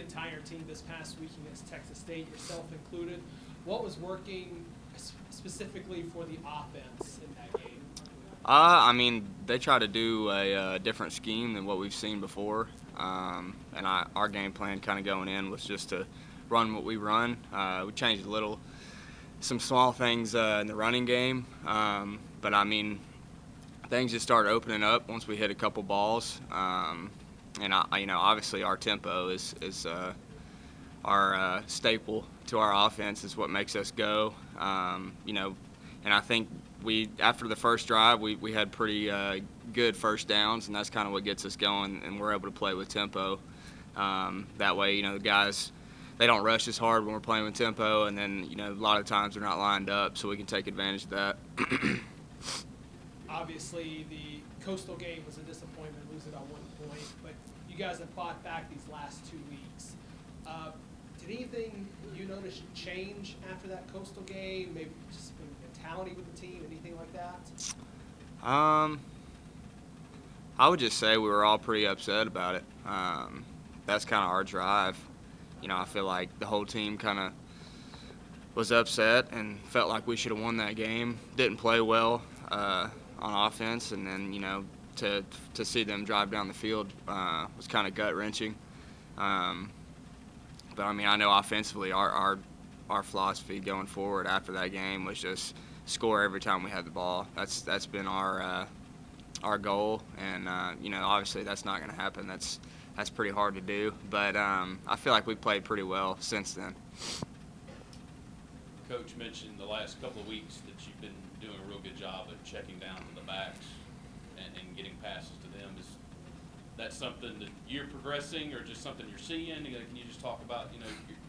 entire team this past week against Texas State, yourself included. What was working specifically for the offense in that game? I mean, they try to do a different scheme than what we've seen before, our game plan kind of going in was just to run what we run. We changed some small things in the running game, but I mean, things just started opening up once we hit a couple balls, obviously our tempo is our staple to our offense, is what makes us go, and I think after the first drive, we had pretty good first downs, and that's kind of what gets us going, and we're able to play with tempo. That way, the guys, they don't rush as hard when we're playing with tempo, and then, a lot of times they're not lined up, so we can take advantage of that. Obviously, the Coastal game was a disappointment, losing by 1 point, but you guys have fought back these last 2 weeks. Did anything you notice change after that Coastal game? Maybe just mentality with the team, anything like that? I would just say we were all pretty upset about it. That's kind of our drive. I feel like the whole team kind of was upset and felt like we should have won that game. Didn't play well on offense, and then to see them drive down the field was kind of gut-wrenching. But I mean, I know offensively our philosophy going forward after that game was just score every time we had the ball. That's been our goal, and obviously that's not going to happen. That's pretty hard to do, but I feel like we played pretty well since then. Coach mentioned the last couple of weeks that you've been doing a real good job of checking down to the backs and getting passes to them. Is that something that you're progressing, or just something you're seeing? Can you just talk about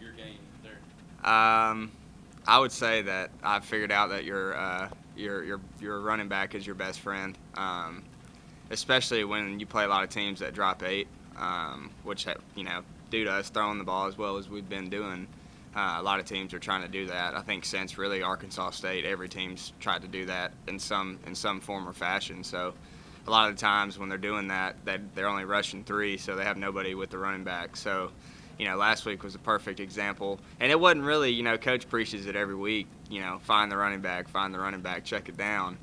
your game there? I would say that I've figured out that your running back is your best friend, especially when you play a lot of teams that drop 8, which due to us throwing the ball as well as we've been doing. A lot of teams are trying to do that. I think since really Arkansas State, every team's tried to do that in some form or fashion. So a lot of the times when they're doing that, they're only rushing 3, so they have nobody with the running back. So, last week was a perfect example. And it wasn't really, Coach preaches it every week, find the running back, check it down.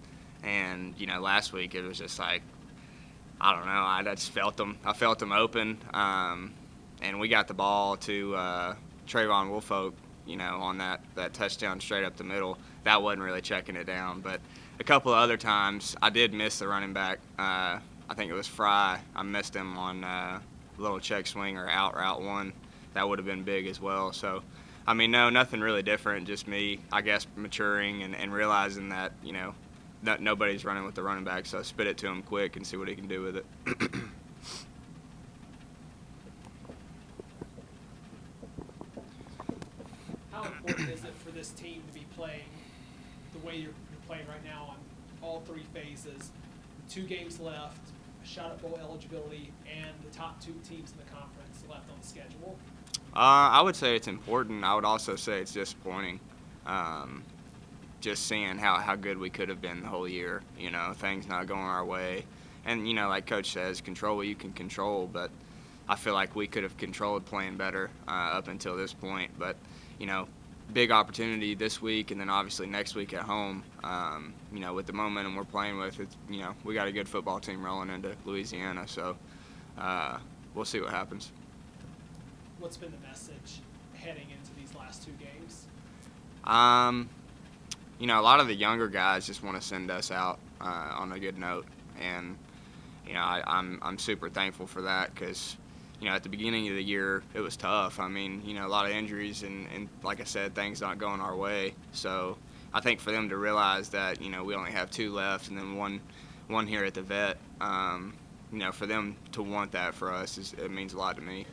And, last week it was just like, I don't know, I just felt them. I felt them open, and we got the ball to Trayvon Woolfolk, on that touchdown straight up the middle. That wasn't really checking it down. But a couple of other times I did miss the running back. I think it was Fry. I missed him on a little check swing or out route 1. That would have been big as well. So, I mean, no, nothing really different. Just me, I guess, maturing and realizing that, that nobody's running with the running back. So spit it to him quick and see what he can do with it. How important is it for this team to be playing the way you're playing right now on all 3 phases, 2 games left, a shot at bowl eligibility, and the top 2 teams in the conference left on the schedule? I would say it's important. I would also say it's disappointing. Just seeing how good we could have been the whole year, things not going our way. And, like Coach says, control what you can control, but I feel like we could have controlled playing better up until this point. But, big opportunity this week, and then obviously next week at home. With the momentum we're playing with, it's, we got a good football team rolling into Louisiana, so we'll see what happens. What's been the message heading into these last 2 games? A lot of the younger guys just want to send us out on a good note, and I'm super thankful for that because at the beginning of the year it was tough. I mean, a lot of injuries and like I said, things not going our way. So I think for them to realize that we only have 2 left and then one here at the vet, for them to want that for us it means a lot to me.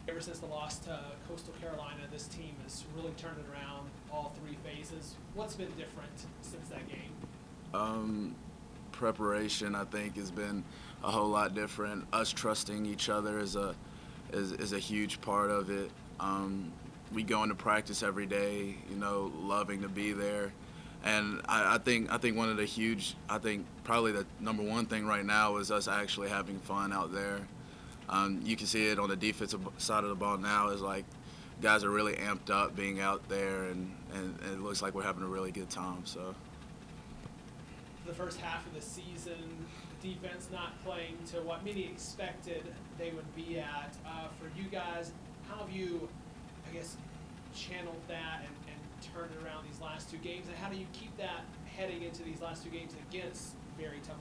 Ever since the loss to Coastal Carolina, this team has really turned it around all 3 phases. What's been different since that game? Preparation, I think, has been a whole lot different. Us trusting each other is a huge part of it. We go into practice every day, loving to be there. And I think one of the probably the number 1 thing right now is us actually having fun out there. You can see it on the defensive side of the ball now. Is like guys are really amped up being out there, and it looks like we're having a really good time. So The first half of the season, the defense not playing to what many expected they would be at. For you guys, how have you, I guess, channeled that and turned it around these last two games? And how do you keep that heading into these last two games against very tough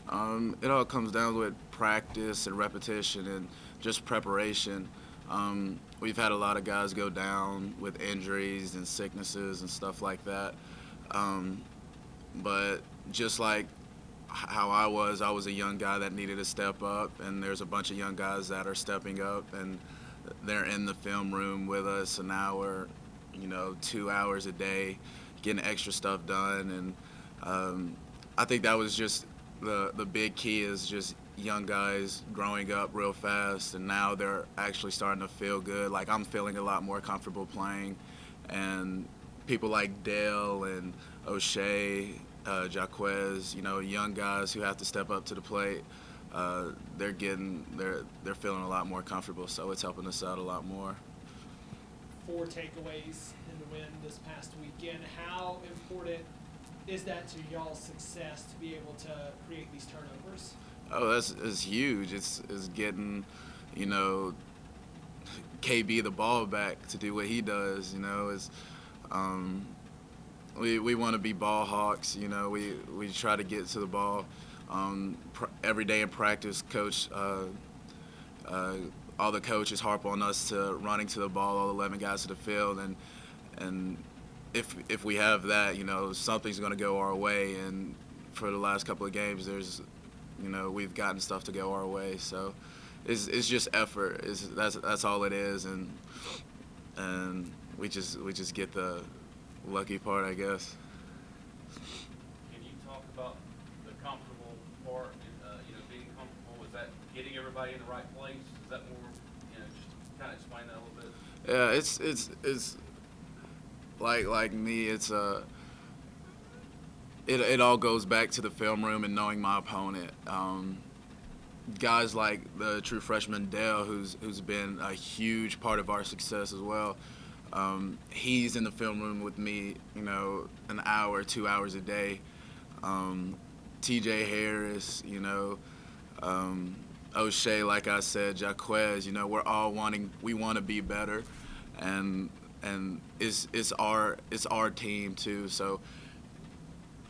opponents? It all comes down with practice and repetition and just preparation. We've had a lot of guys go down with injuries and sicknesses and stuff like that. But just like how I was a young guy that needed to step up, and there's a bunch of young guys that are stepping up, and they're in the film room with us an hour, 2 hours a day, getting extra stuff done. And I think that was just the big key, is just young guys growing up real fast, and now they're actually starting to feel good. Like, I'm feeling a lot more comfortable playing, and people like Dale and O'Shea, Jaquez, young guys who have to step up to the plate, they're feeling a lot more comfortable, so it's helping us out a lot more. 4 takeaways in the win this past weekend. How important is that to y'all's success to be able to create these turnovers? Oh, that's huge. It's getting, KB the ball back to do what he does. We want to be ball hawks. We try to get to the ball. Every day in practice, coach, all the coaches harp on us to running to the ball, all 11 guys to the field, and if we have that, something's going to go our way. And for the last couple of games, we've gotten stuff to go our way. So it's just effort. That's all it is, and we just get the lucky part, I guess. Can you talk about the comfortable part? Being comfortable, is that getting everybody in the right place? Is that more? Just kind of explain that a little bit. Yeah, it's like me. It all goes back to the film room and knowing my opponent. Guys like the true freshman Dale, who's been a huge part of our success as well. He's in the film room with me, an hour, 2 hours a day. TJ Harris, O'Shea, like I said, Jaquez, we're all we want to be better, and it's our team too. So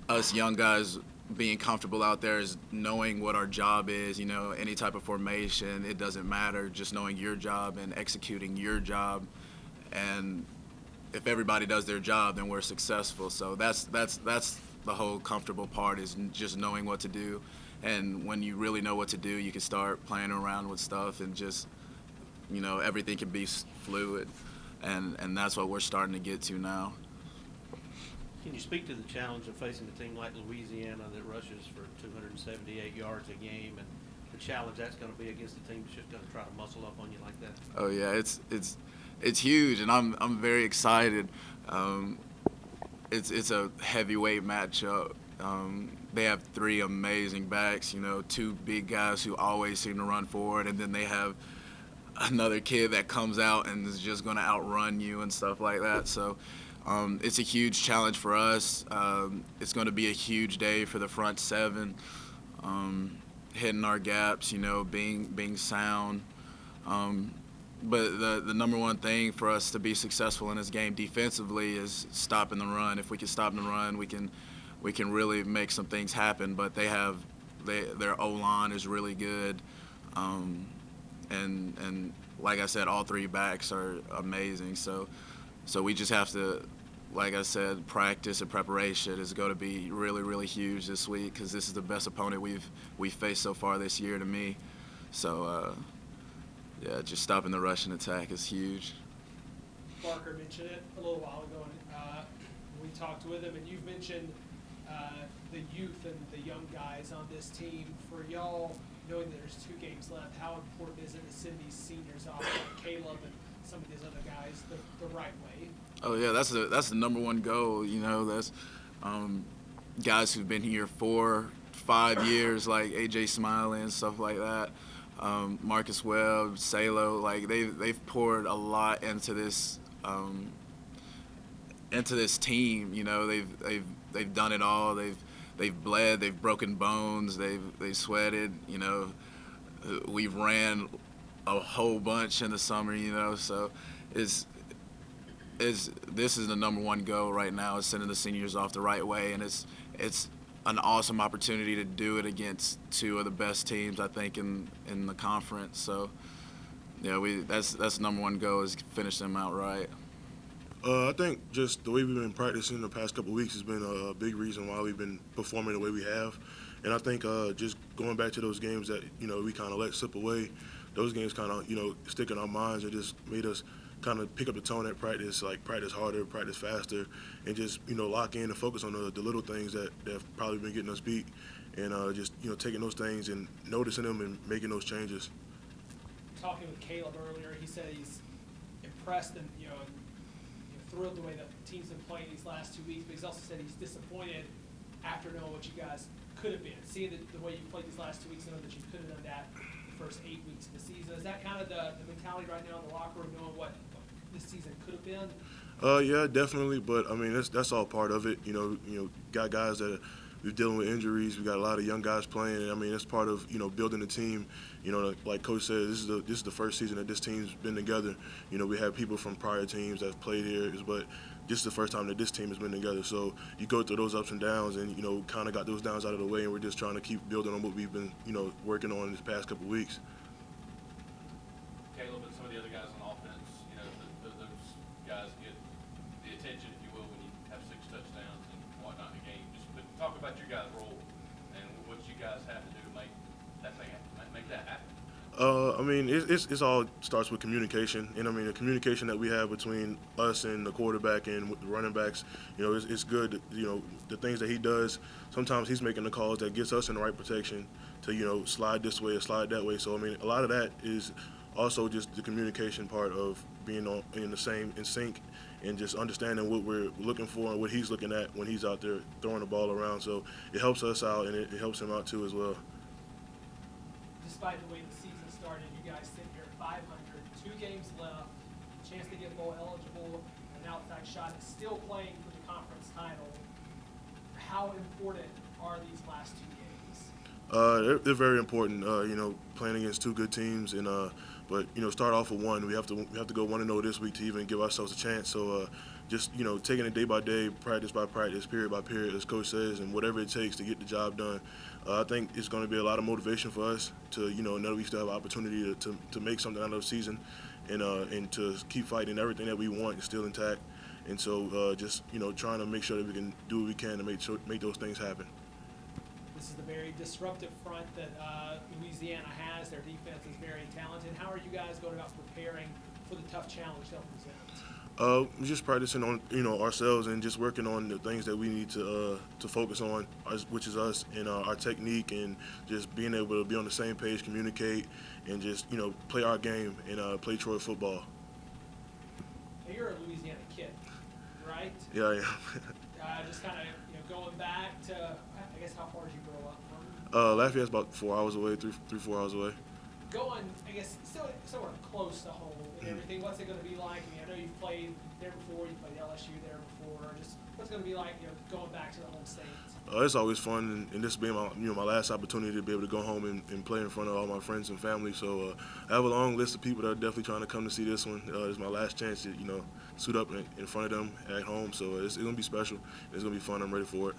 us young guys being comfortable out there is knowing what our job is, any type of formation, it doesn't matter, just knowing your job and executing your job. And if everybody does their job, then we're successful. So that's the whole comfortable part, is just knowing what to do. And when you really know what to do, you can start playing around with stuff, and just, everything can be fluid. And that's what we're starting to get to now. Can you speak to the challenge of facing a team like Louisiana that rushes for 278 yards a game, and the challenge that's going to be against a team that's just going to try to muscle up on you like that? Oh yeah, it's huge, and I'm very excited. It's a heavyweight matchup. They have 3 amazing backs, 2 big guys who always seem to run forward, and then they have another kid that comes out and is just going to outrun you and stuff like that. So it's a huge challenge for us. It's going to be a huge day for the front 7, hitting our gaps, being sound. But the number one thing for us to be successful in this game defensively is stopping the run. If we can stop the run, we can really make some things happen. But their O-line is really good, and like I said, all 3 backs are amazing. So we just have to, like I said, practice and preparation is going to be really, really huge this week, because this is the best opponent we've faced so far this year to me. So. Yeah, just stopping the Russian attack is huge. Barker mentioned it a little while ago, and we talked with him, and you've mentioned the youth and the young guys on this team. For y'all, knowing that there's 2 games left, how important is it to send these seniors off, like Caleb and some of these other guys, the right way? Oh yeah, that's the number one goal. That's guys who've been here 4, 5 years, like AJ Smiley and stuff like that. Marcus Webb, Salo, like they've poured a lot into this team. You know, they've done it all. They've bled, they've broken bones, they've sweated. You know, we've ran a whole bunch in the summer. You know, so this is the number one goal right now, is sending the seniors off the right way, and it's an awesome opportunity to do it against two of the best teams, I think, in the conference. So yeah, that's the number one goal, is finish them out right. I think just the way we've been practicing the past couple of weeks has been a big reason why we've been performing the way we have. And I think just going back to those games that, you know, we kind of let slip away, those games kind of, you know, stick in our minds and just made us kind of pick up the tone at practice, like practice harder, practice faster, and just, you know, lock in and focus on the little things that have probably been getting us beat, and just, you know, taking those things and noticing them and making those changes. Talking with Caleb earlier, he said he's impressed and, you know, thrilled the way that the team's been playing these last 2 weeks, but he's also said he's disappointed after knowing what you guys could have been. Seeing the way you played these last 2 weeks, knowing that you could have done that the first 8 weeks of the season. Is that kind of the mentality right now in the locker room, knowing what this season could have been? Yeah, definitely. But I mean, that's all part of it. You know, got guys that we're dealing with injuries. We got a lot of young guys playing. And I mean, it's part of, you know, building the team. You know, like Coach said, this is the first season that this team's been together. You know, we have people from prior teams that have played here, but this is the first time that this team has been together. So you go through those ups and downs, and, you know, kind of got those downs out of the way, and we're just trying to keep building on what we've been, you know, working on this past couple of weeks. Caleb and some of the other guys on offense, you know, those guys get the attention, if you will, when you have 6 touchdowns and whatnot in a game. But talk about your guys' role and what you guys have to do to make that thing happen, make that happen. I mean, it's all starts with communication, and I mean the communication that we have between us and the quarterback and with the running backs. You know, it's good. You know, the things that he does. Sometimes he's making the calls that gets us in the right protection to, you know, slide this way or slide that way. So I mean, a lot of that is also just the communication part of being in sync, and just understanding what we're looking for and what he's looking at when he's out there throwing the ball around. So it helps us out, and it helps him out too as well. Despite the way the season started, you guys sit here at 500, 2 games left, chance to get bowl eligible, an outside shot at still playing for the conference title. How important are these last 2 games? They're very important. You know, playing against 2 good teams, and but, you know, start off with 1. We have to go 1-0 this week to even give ourselves a chance. So just, you know, taking it day by day, practice by practice, period by period, as Coach says, and whatever it takes to get the job done. I think it's going to be a lot of motivation for us to, you know, know we still have an opportunity to make something out of the season, and to keep fighting. Everything that we want is still intact. And so just, you know, trying to make sure that we can do what we can to make those things happen. This is the very disruptive front that Louisiana has. Their defense is very talented. How are you guys going about preparing for the tough challenge they'll present? Just practicing on, you know, ourselves, and just working on the things that we need to focus on, which is us, and our technique, and just being able to be on the same page, communicate, and just, you know, play our game and play Troy football. Now, you're a Louisiana kid, right? Yeah, I am. Just kind of, you know, going back to, I guess, how far did you grow up from? Lafayette's about 4 hours away, 4 hours away. Going, I guess, somewhere close to home and everything. What's it going to be like? I mean, I know you've played there before. You played LSU there before. Just what's it going to be like, you know, going back to the home state? It's always fun, and this being my last opportunity to be able to go home and play in front of all my friends and family. So I have a long list of people that are definitely trying to come to see this one. It's my last chance to, you know, suit up in front of them at home. So it's going to be special. It's going to be fun. I'm ready for it.